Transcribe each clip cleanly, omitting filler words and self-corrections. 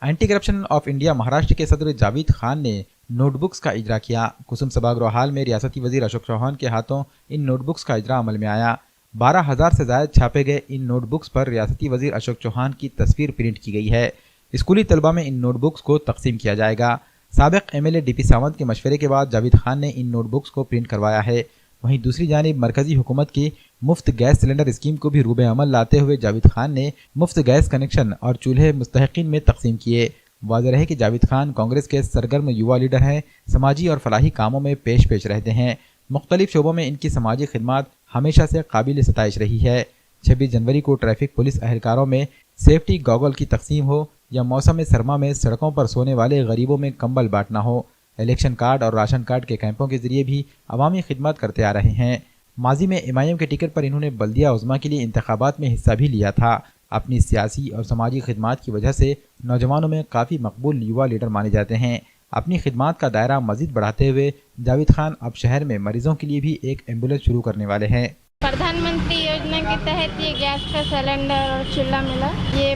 Anti corruption of India Maharashtra के सदर जावेद खान ने नोटबुक्स का इजरा किया। कुसुम सभागृह हाल में रियासती वजीर अशोक चौहान के हाथों इन नोटबुक्स का इजरा अमल में आया। 12,000 से ज्यादा छापे गए इन नोटबुक्स पर रियासती वजीर अशोक चौहान की तस्वीर प्रिंट की गई है। स्कूली तलबा में इन नोटबुक्स को तकसीम किया जाएगा। साबिक एमएलए डीपी सावंत के मशवरे के बाद जावेद खान ने इन नोटबुक्स को प्रिंट करवाया है। वहीं दूसरी जानिब मरकजी हुकूमत की मुफ्त गैस सिलेंडर स्कीम को भी रूबे अमल लाते हुए जावेद खान ने मुफ्त गैस कनेक्शन और चूल्हे मुस्तहिकीन में तकसीम किए। वाज़ेह रहे कि जावेद खान कांग्रेस के सरगर्म युवा लीडर हैं, समाजी और फलाही कामों में पेश रहते हैं। मुख्तलिफ शोबों में इनकी समाजी खिदमत हमेशा से काबिल सताइश रही है। 26 जनवरी को ट्रैफिक पुलिस अहलकारों में सेफ्टी गॉगल की तकसीम हो या मौसम सरमा में सड़कों पर सोने वाले गरीबों में कंबल बांटना हो, इलेक्शन कार्ड और राशन कार्ड के कैंपों के जरिए भी अवामी खिदमत करते आ रहे हैं। माजी में एमआईएम के टिकट पर इन्होंने बल्दिया उज़्मा के लिए इंतखाबात में हिस्सा भी लिया था। अपनी सियासी और समाजी खिदमत की वजह से नौजवानों में काफ़ी मकबूल युवा लीडर माने जाते हैं। अपनी खिदमत का दायरा मजीद बढ़ाते हुए जावेद खान अब शहर में मरीजों के लिए भी एक एम्बुलेंस शुरू करने वाले हैं। प्रधानमंत्री योजना के तहत ये गैस का सिलेंडर और चूल्हा मिला। ये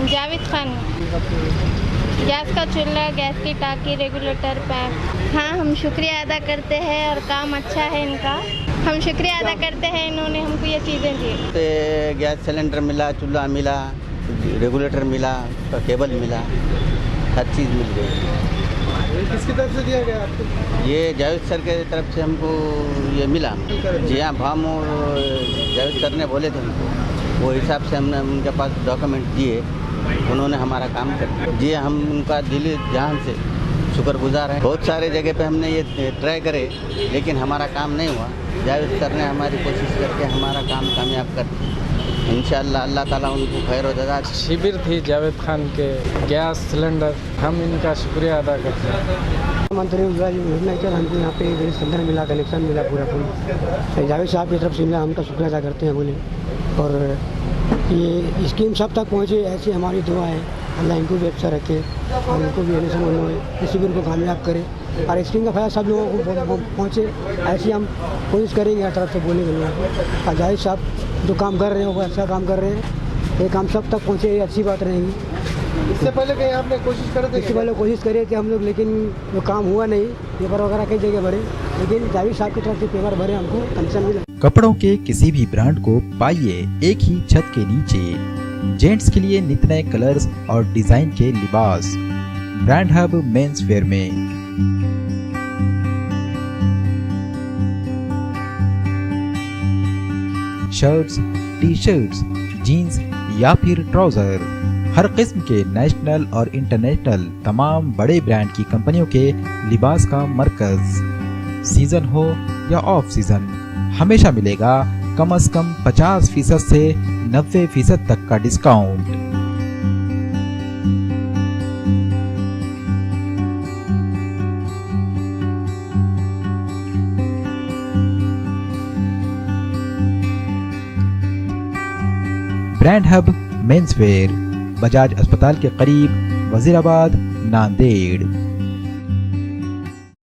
जावेद खान गैस का चूल्हा, गैस की टाकी, रेगुलेटर, पैप। हाँ, हम शुक्रिया अदा करते हैं और काम अच्छा है इनका। हम शुक्रिया अदा करते हैं, इन्होंने हमको ये चीज़ें दी। गैस सिलेंडर मिला, चूल्हा मिला, रेगुलेटर मिला, केबल मिला, हर चीज़ मिल गई। किसकी तरफ से दिया गया आपको? ये जावेद सर के तरफ से हमको ये मिला। जी हाँ, भाम और जावेद सर ने बोले थे हमको, वो हिसाब से हमने उनके पास डॉक्यूमेंट दिए, उन्होंने हमारा काम कर दिया। जी, हम उनका दिली जान से शुक्रगुजार हैं। बहुत सारे जगह पे हमने ये ट्राई करे लेकिन हमारा काम नहीं हुआ। जावेद सर ने हमारी कोशिश करके हमारा काम कामयाब कर दिया। इंशाअल्लाह अल्लाह ताला उनको खैर व जज़ा। शिविर थी जावेद खान के गैस सिलेंडर, हम इनका शुक्रिया अदा करते हैं। मंत्री उज्ज्वला योजना के हमको यहाँ पे गैस सिलेंडर मिला, कनेक्शन मिला पूरा। जावेद साहब की तरफ से मिला, हमका शुक्रिया अदा करते हैं बोले। और ये स्कीम सब तक पहुँचे ऐसी हमारी दुआ है। अल्लाह इनको भी अच्छा रखे और इनको भी इस शिविर को कामयाब करे और स्कीम का फायदा सब लोगों को पहुँचे, ऐसी हम कोशिश करेंगे हर तरफ से बोलेंगे लोगों को। और जावेद साहब जो काम कर रहे हैं वो अच्छा काम कर रहे हैं, ये काम सब तक पहुँचे, ये अच्छी बात रहेगी। इससे पहले कहीं आपने कोशिश करे थे? इससे पहले कोशिश करे थे हम लोग, लेकिन वो काम हुआ नहीं। पेपर वगैरह कई जगह भरे, लेकिन जावेद साहब की तरफ से पेपर भरे, हमको कनेक्शन मिला। कपड़ों के किसी भी ब्रांड को पाइए एक ही छत के नीचे। जेंट्स के लिए नित नए कलर्स और डिजाइन के लिबास ब्रांड हब मेंस वेयर में। शर्ट्स, टी शर्ट्स, जीन्स या फिर ट्राउजर, हर किस्म के नेशनल और इंटरनेशनल तमाम बड़े ब्रांड की कंपनियों के लिबास का मरकज। सीजन हो या ऑफ सीजन, हमेशा मिलेगा कम से कम 50% से 90% तक का discount. Brand hub men's wear, Bajaj अस्पताल के करीब, वजीराबाद, नांदेड़।